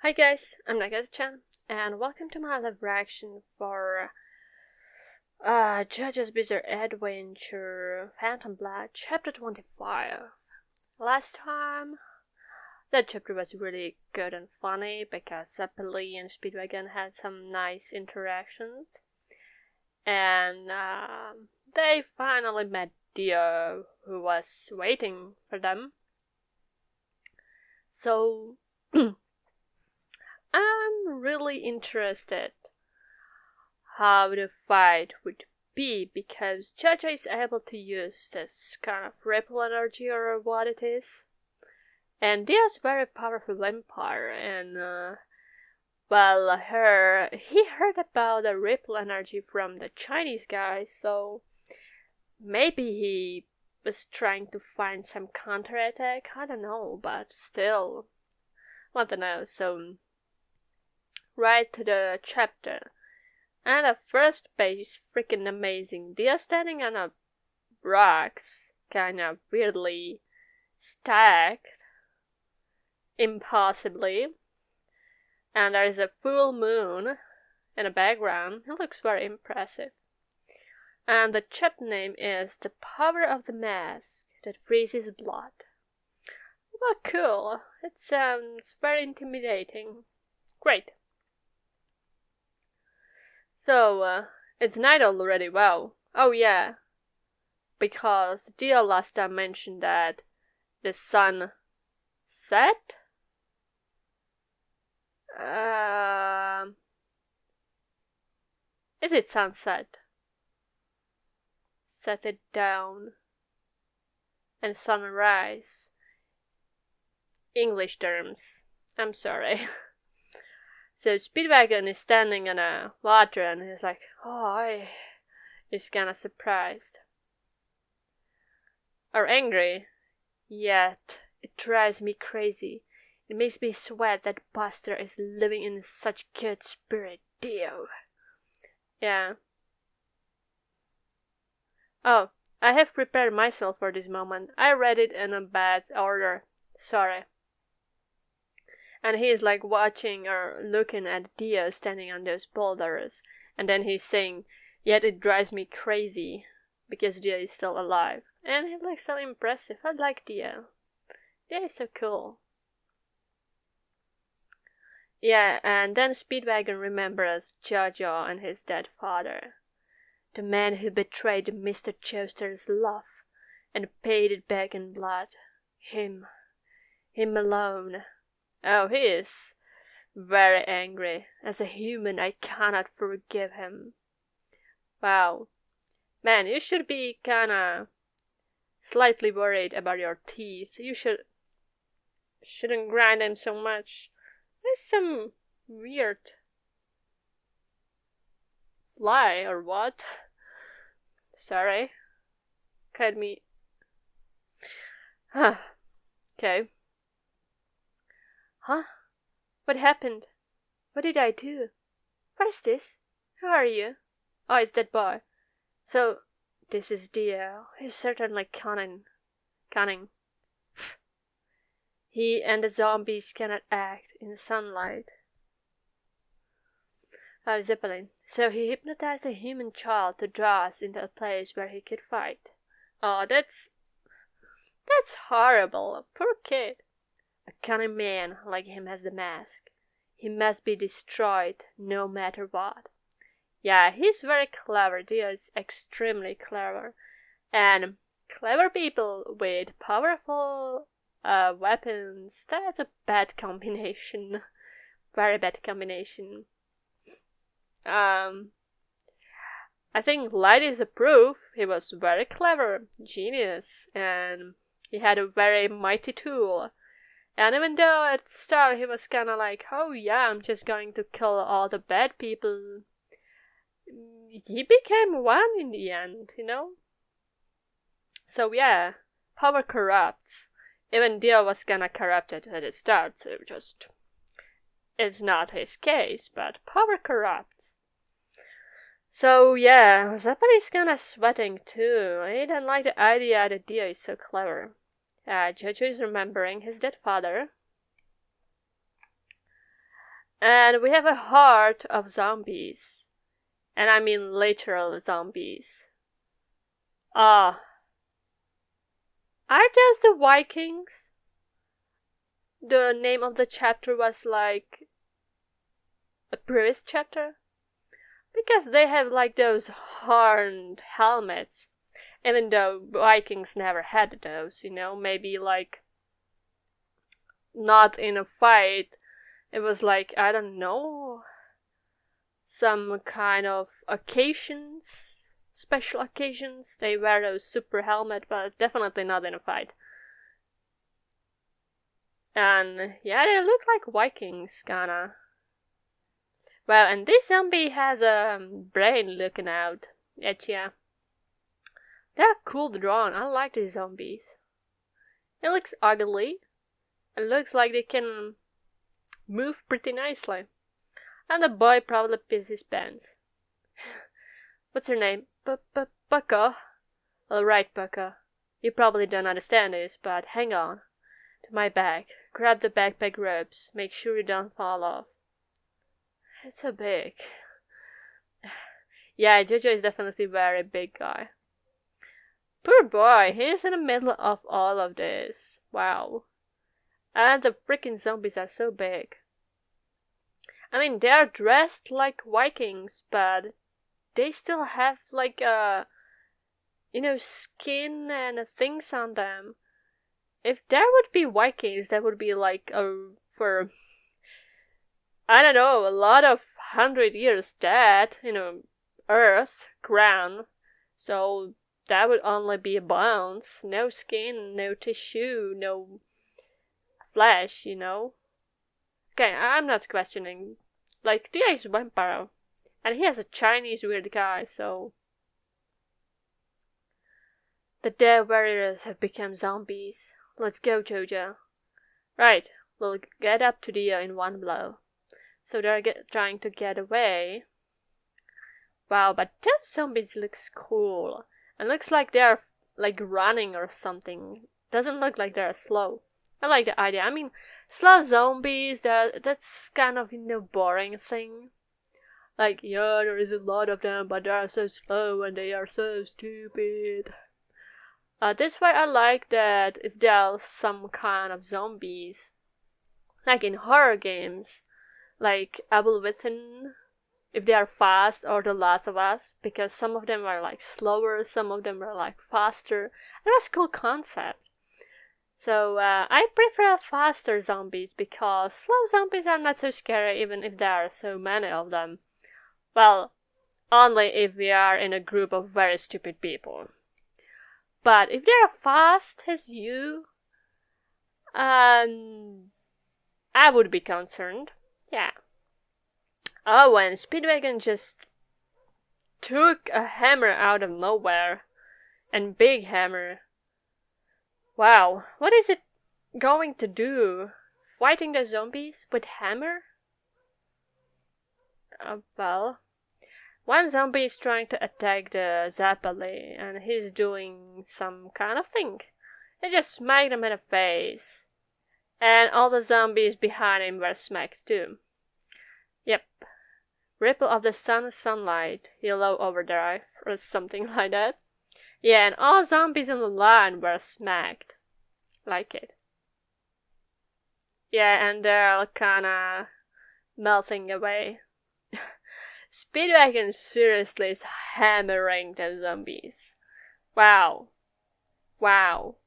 Hi guys, I'm Nagadir-chan, and welcome to my live reaction for JoJo's Bizarre Adventure Phantom Blood Chapter 25. Last time, that chapter was really good and funny because Zeppeli and Speedwagon had some nice interactions, and they finally met Dio, who was waiting for them. So I'm really interested how the fight would be because JoJo is able to use this kind of ripple energy or what it is. And Dio's very powerful vampire and he heard about the ripple energy from the Chinese guy, so maybe he was trying to find some counterattack. I don't know, but still want to know. So right to the chapter. And the first page is freaking amazing. They are standing on a rocks, kind of weirdly stacked, impossibly. And there is a full moon in the background. It looks very impressive. And the chapter name is The Power of the Mask That Freezes Blood. Well, cool. It sounds very intimidating. Great. So, it's night already. Wow. Oh yeah. Because Dio last time mentioned that the sun set? Is it sunset? Set it down. And sunrise. English terms. I'm sorry. So Speedwagon is standing on the water and he's like, he's kinda surprised. Or angry. Yet, it drives me crazy. It makes me sweat that Buster is living in such good spirit, Dio. Yeah. Oh, I have prepared myself for this moment. I read it in a bad order. Sorry. And he's like watching or looking at Dio standing on those boulders. And then he's saying, yet it drives me crazy because Dio is still alive. And he looks so impressive. I like Dio. Dio is so cool. Yeah, and then Speedwagon remembers JoJo and his dead father. The man who betrayed Mr. Chester's love and paid it back in blood. Him alone. Oh, he is very angry. As a human, I cannot forgive him. Wow. Man, you should be kinda slightly worried about your teeth. You shouldn't grind them so much. There's some weird fly or what? Sorry. Cut me. Okay. Huh? What happened? What did I do? What is this? Who are you? Oh, it's that boy. So, this is Dio. He's certainly cunning. He and the zombies cannot act in sunlight. Oh, Zeppelin. So he hypnotized a human child to draw us into a place where he could fight. Oh, that's horrible. Poor kid. A cunning man like him has the mask. He must be destroyed no matter what. Yeah, he's very clever. Dio is extremely clever. And clever people with powerful weapons, that's a bad combination. Very bad combination. I think Light is a proof. He was very clever, genius, and he had a very mighty tool. And even though at the start he was kinda like, oh yeah, I'm just going to kill all the bad people, he became one in the end, you know? So yeah, power corrupts. Even Dio was kinda corrupted at the start, so it's not his case, but power corrupts. So yeah, Zeppeli is kinda sweating too. He didn't like the idea that Dio is so clever. JoJo is remembering his dead father. And we have a horde of zombies. And I mean literal zombies. Are those the Vikings? The name of the chapter was like a previous chapter? Because they have like those horned helmets. Even though Vikings never had those, maybe like not in a fight. It was like, I don't know, some kind of occasions, special occasions. They wear those super helmet, but definitely not in a fight. And yeah, they look like Vikings, kinda. Well, and this zombie has a brain looking out at ya. They're cool drawn. I like these zombies. It looks ugly. It looks like they can move pretty nicely. And the boy probably pissed his pants. What's her name? Bucko? Alright, Bucko. You probably don't understand this, but hang on to my bag. Grab the backpack ropes. Make sure you don't fall off. It's so big. Yeah, JoJo is definitely a very big guy. Poor boy, he's in the middle of all of this. Wow. And the freaking zombies are so big. I mean, they're dressed like Vikings, but they still have like skin and things on them. If there would be Vikings, that would be like for I don't know, a lot of 100 years dead, earth, ground. So that would only be bones, no skin, no tissue, no flesh, Okay, I'm not questioning. Like, the guy is a vampire. And he has a Chinese weird guy, so... The dead warriors have become zombies. Let's go, JoJo. Right, we'll get up to Dia in one blow. So they're trying to get away. Wow, but those zombies looks cool. And looks like they're like running or something. Doesn't look like they're slow. I like the idea. I mean, slow zombies, that's kind of, boring thing. Like, yeah, there is a lot of them, but they are so slow and they are so stupid. That's why I like that if there are some kind of zombies, like in horror games, like Abel Within, if they are fast, or The Last of Us, because some of them are like slower, some of them are like faster. It was a cool concept. So I prefer faster zombies because slow zombies are not so scary even if there are so many of them. Well, only if we are in a group of very stupid people. But if they are fast as you, I would be concerned. Yeah. Oh, and Speedwagon just took a hammer out of nowhere. And big hammer. Wow, what is it going to do? Fighting the zombies with hammer? Well, one zombie is trying to attack the Zeppeli, and he's doing some kind of thing. He just smacked him in the face. And all the zombies behind him were smacked too. Yep. Ripple of the sunlight, yellow overdrive, or something like that. Yeah, and all zombies in the line were smacked. Like it. Yeah, and they're kinda melting away. Speedwagon seriously is hammering the zombies. Wow. Wow.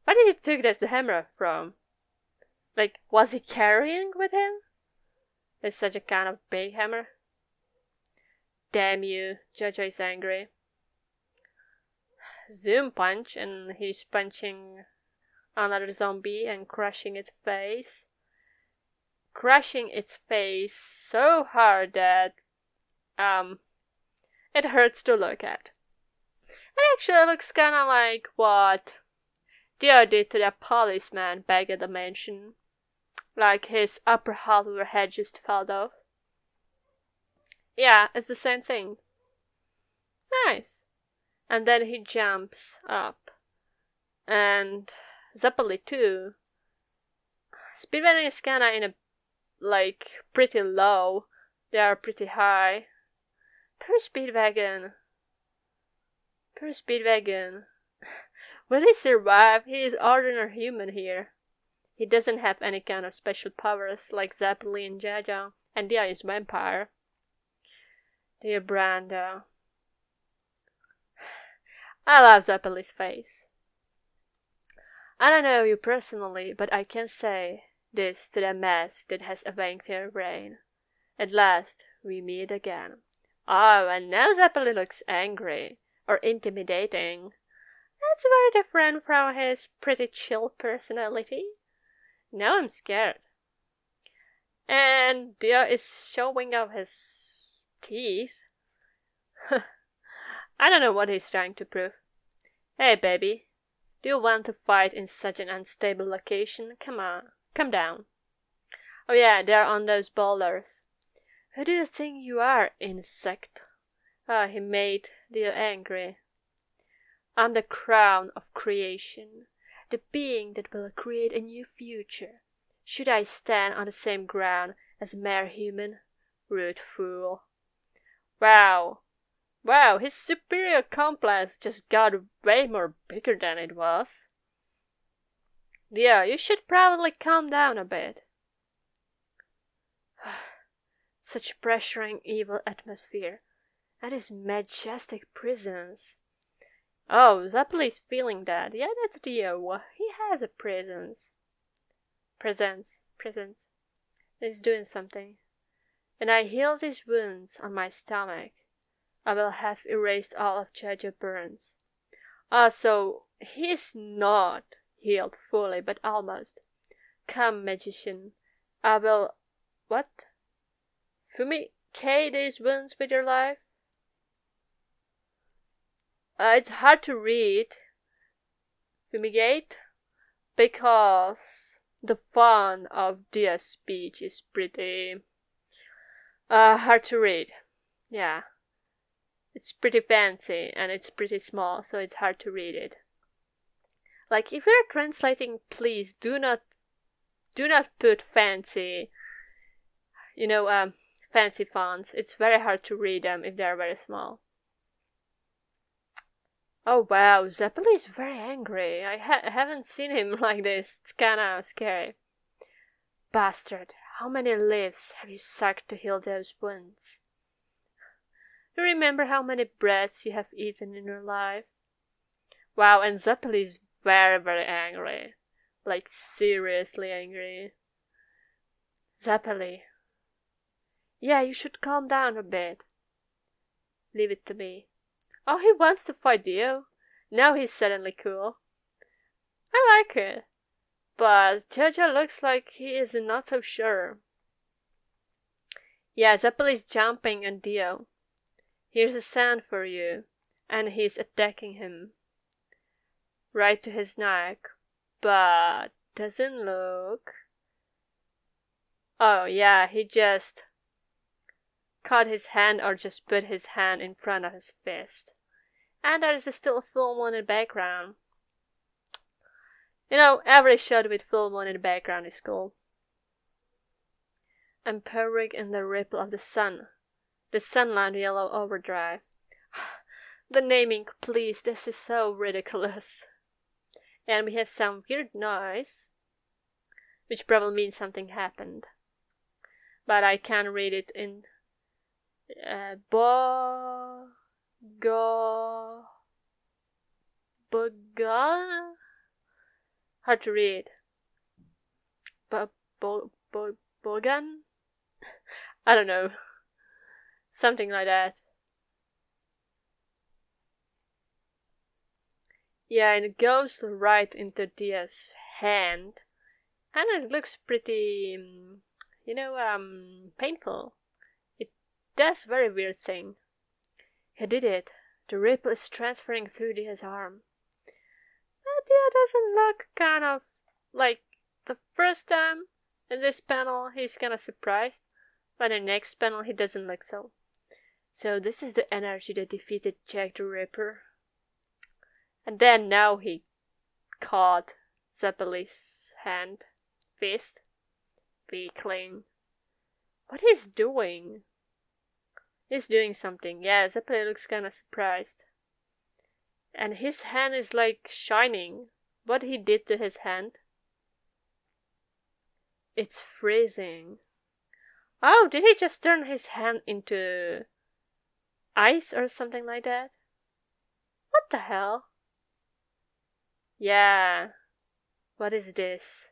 Where did he take that hammer from? Like, was he carrying with him? It's such a kind of big hammer. Damn you, JoJo is angry. Zoom punch, and he's punching another zombie and crushing its face. Crushing its face so hard that it hurts to look at. It actually looks kinda like what Dio did to that policeman back at the mansion. Like his upper half of her head just fell off. Yeah, it's the same thing. Nice. And then he jumps up. And Zeppeli too. Speedrunning is kinda in a like pretty low. They are pretty high. Poor Speedwagon. Poor Speedwagon. Will he survive? He is ordinary human here. He doesn't have any kind of special powers like Zeppelin and JoJo. And Dia is vampire. Dear Brando. I love Zeppelin's face. I don't know you personally, but I can say this to the mask that has awakened your brain. At last, we meet again. Oh, and now Zeppelin looks angry, or intimidating. That's very different from his pretty chill personality. Now I'm scared. And Dia is showing off his teeth. I don't know what he's trying to prove. Hey, baby. Do you want to fight in such an unstable location? Come on, come down. Oh yeah, they're on those boulders. Who do you think you are, insect? Ah, he made Dia angry. I'm the crown of creation, the being that will create a new future. Should I stand on the same ground as a mere human? Rude fool. Wow. Wow, his superior complex just got way more bigger than it was. Yeah, you should probably calm down a bit. Such pressuring evil atmosphere, and his majestic presence. Oh, Zeppelin's feeling that. Yeah, that's Dio. He has a presence. Presence. He's doing something. When I heal these wounds on my stomach, I will have erased all of JoJo burns. Ah, so he's not healed fully, but almost. Come, magician, I will... What? Fumigate these wounds with your life? It's hard to read. Fumigate? Because the font of Dia's speech is pretty... hard to read. Yeah. It's pretty fancy and it's pretty small, so it's hard to read it. Like, if you're translating, please do not put fancy, fancy fonts. It's very hard to read them if they're very small. Oh wow, Zeppelin is very angry. I haven't seen him like this. It's kinda scary. Bastard, how many lives have you sucked to heal those wounds? Do you remember how many breads you have eaten in your life? Wow, and Zeppelin is very, very angry. Like, seriously angry. Zeppelin. Yeah, you should calm down a bit. Leave it to me. Oh, he wants to fight you. Now he's suddenly cool. I like it. But JoJo looks like he is not so sure. Yeah, Zeppelin is jumping on Dio. Here's a sand for you. And he's attacking him. Right to his neck. But doesn't look... Oh yeah, he just caught his hand or just put his hand in front of his fist. And there is still a full moon in the background. Every shot with full moon in the background is cool. Empowering in the ripple of the sun. The sunlight yellow overdrive. The naming, please, this is so ridiculous. And we have some weird noise, which probably means something happened. But I can't read it in Boga. Hard to read. Bogan? I don't know. Something like that. Yeah, and it goes right into Dia's hand. And it looks pretty, painful. It does very weird thing. He did it. The ripple is transferring through Dia's arm. But Dia doesn't look kind of like the first time in this panel he's kind of surprised. But in the next panel he doesn't look so. So this is the energy that defeated Jack the Ripper. And then now he caught Zeppelin's fist. Weakling. What he's doing? He's doing something. Yeah, Zeppeli looks kinda surprised. And his hand is like shining. What he did to his hand? It's freezing. Oh, did he just turn his hand into ice or something like that? What the hell? Yeah. What is this?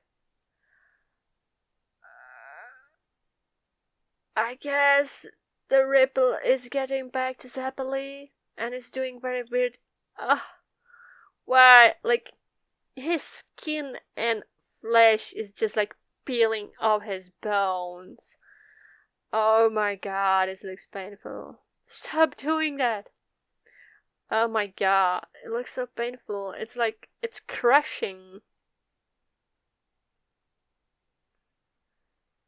I guess the ripple is getting back to Zeppeli and is doing very weird. Why? Like, his skin and flesh is just like peeling off his bones. Oh my god, this looks painful. Stop doing that. Oh my god, it looks so painful. It's like it's crushing.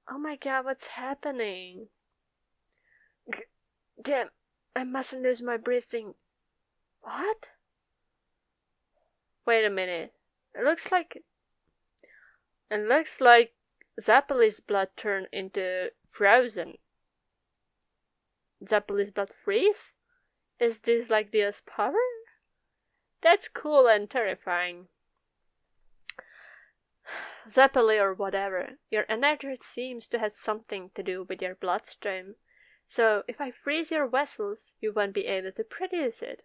Oh my god, what's happening? Damn, I mustn't lose my breathing. What? Wait a minute. It looks like Zeppeli's blood turned into frozen. Zeppeli's blood freeze? Is this like Dio's power? That's cool and terrifying. Zeppeli or whatever, your energy seems to have something to do with your bloodstream. So if I freeze your vessels, you won't be able to produce it.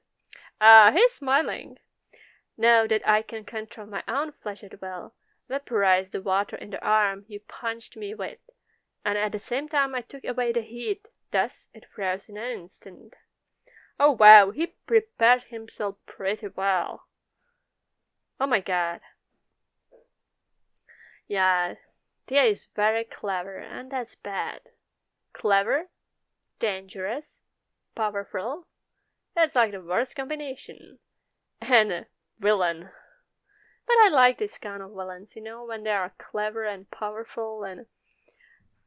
He's smiling. Now that I can control my own flesh as well, vaporize the water in the arm you punched me with, and at the same time I took away the heat, thus it froze in an instant. Oh wow, he prepared himself pretty well. Oh my god. Yeah, Tia is very clever, and that's bad. Clever, dangerous, powerful. That's like the worst combination. And a villain. But I like this kind of villains, you know, when they are clever and powerful and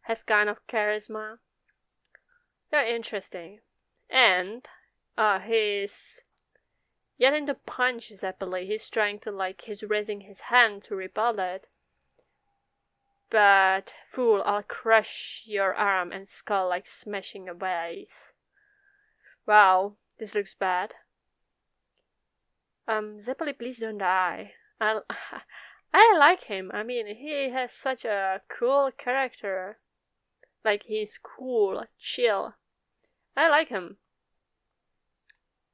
have kind of charisma. They're interesting. And he's yelling to punch Zeppeli. He's trying to he's raising his hand to repel it. But, fool, I'll crush your arm and skull like smashing a vase. Wow, this looks bad. Zeppeli, please don't die. I like him. I mean, he has such a cool character. Like, he's cool, chill. I like him.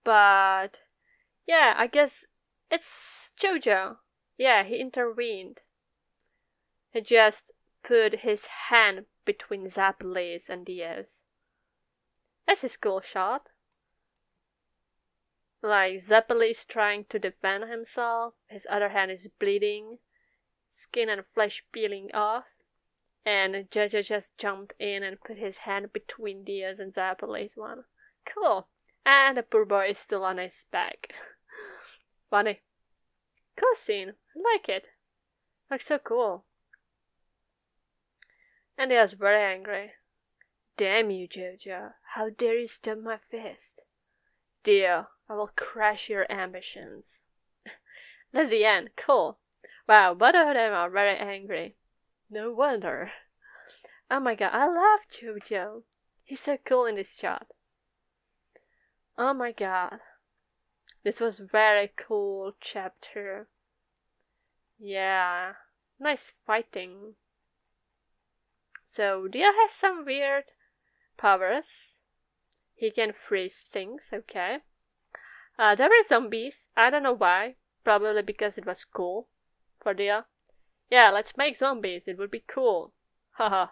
But, yeah, I guess it's JoJo. Yeah, he intervened. He just put his hand between Zeppeli's and Dio's. That's his cool shot. Like, Zeppeli's trying to defend himself, his other hand is bleeding, skin and flesh peeling off, and JoJo just jumped in and put his hand between Dio's and Zeppeli's one. Cool. And the poor boy is still on his back. Funny. Cool scene. I like it. Looks so cool. And he was very angry. Damn you, JoJo. How dare you stop my fist? Dio, I will crush your ambitions. That's the end. Cool. Wow, both of them are very angry. No wonder. Oh my god, I love JoJo. He's so cool in this shot. Oh my god. This was very cool chapter. Yeah. Nice fighting. So, Dio has some weird powers. He can freeze things, okay. There were zombies. I don't know why. Probably because it was cool for Dio. Yeah, let's make zombies. It would be cool. Haha.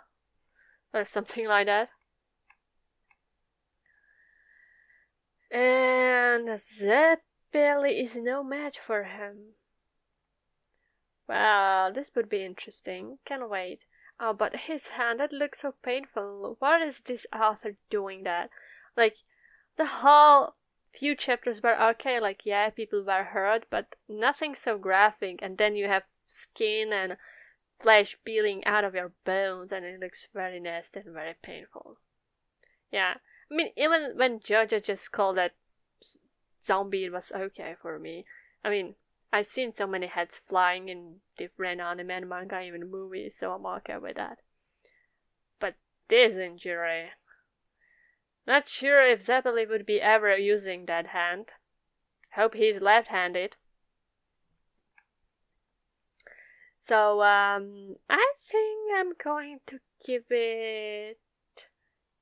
Or something like that. And Zeppeli is no match for him. Well, this would be interesting. Can't wait. Oh, but his hand, that looks so painful. What is this author doing that? Like, the whole few chapters were okay, like, yeah, people were hurt, but nothing so graphic, and then you have skin and flesh peeling out of your bones, and it looks very nasty and very painful. Yeah, I mean, even when JoJo just called that zombie, it was okay for me. I mean, I've seen so many heads flying in different anime and manga, even movies, so I'm okay with that. But this injury. Not sure if Zeppeli would be ever using that hand. Hope he's left-handed. So, I think I'm going to give it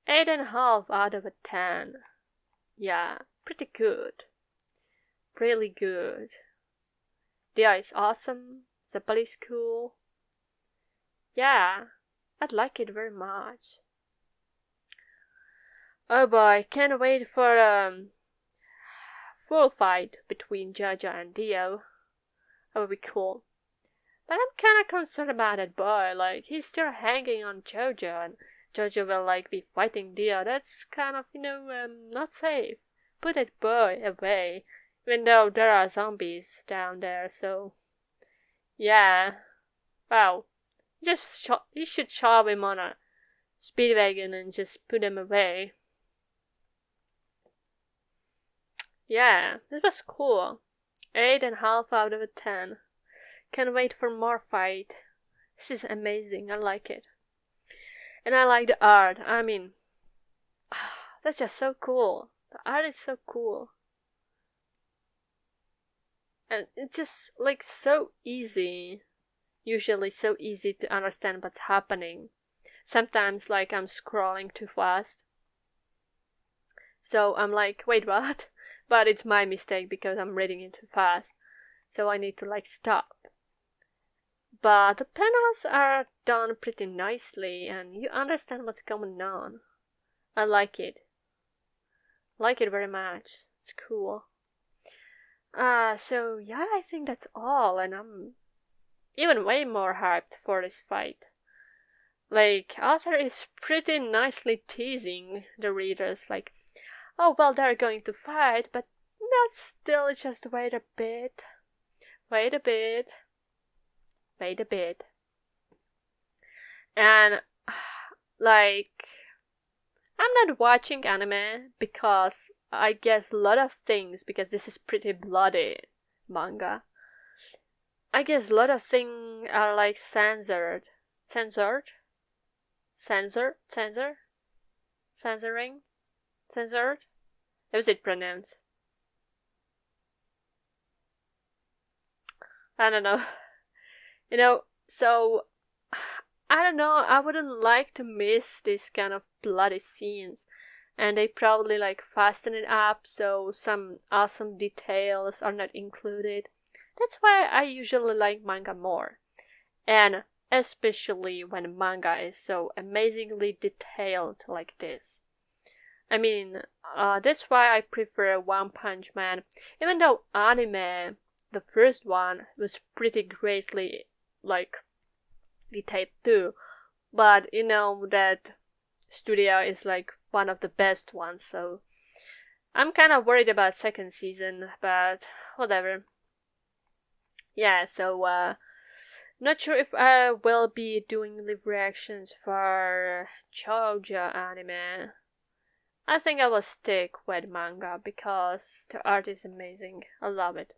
8.5 out of 10. Yeah, pretty good. Really good. The eye is awesome. Zeppeli is cool. Yeah, I'd like it very much. Oh boy, can't wait for full fight between JoJo and Dio. That would be cool. But I'm kinda concerned about that boy. Like, he's still hanging on JoJo, and JoJo will, like, be fighting Dio. That's kind of, not safe. Put that boy away. Even though there are zombies down there, so... Yeah. Wow. You should shove him on a speedwagon and just put him away. Yeah, this was cool. 8.5 out of 10. Can't wait for more fight. This is amazing. I like it. And I like the art. I mean, that's just so cool. The art is so cool. And it's just like so easy. Usually so easy to understand what's happening. Sometimes like I'm scrolling too fast. So I'm like, wait, what? But it's my mistake because I'm reading it too fast. So I need to like stop. But the panels are done pretty nicely and you understand what's going on. I like it. Like it very much. It's cool. So yeah, I think that's all, and I'm even way more hyped for this fight. Like, author is pretty nicely teasing the readers, like, oh well, they're going to fight, but not still, just wait a bit. Wait a bit. Wait a bit. And, like, I'm not watching anime because I guess a lot of things, because this is pretty bloody manga. I guess a lot of things are like censoring? How is it pronounced? I don't know. So I don't know, I wouldn't like to miss these kind of bloody scenes. And they probably like fasten it up so some awesome details are not included. That's why I usually like manga more. And especially when manga is so amazingly detailed like this. I mean, that's why I prefer One Punch Man. Even though anime, the first one, was pretty greatly like detailed too. But that studio is like one of the best ones, so I'm kind of worried about second season, but whatever. Yeah, so not sure if I will be doing live reactions for JoJo anime. I think I will stick with manga because the art is amazing. I love it.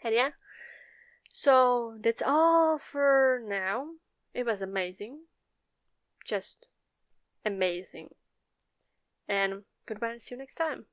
And yeah, so that's all for now. It was amazing. Just amazing. And goodbye and see you next time.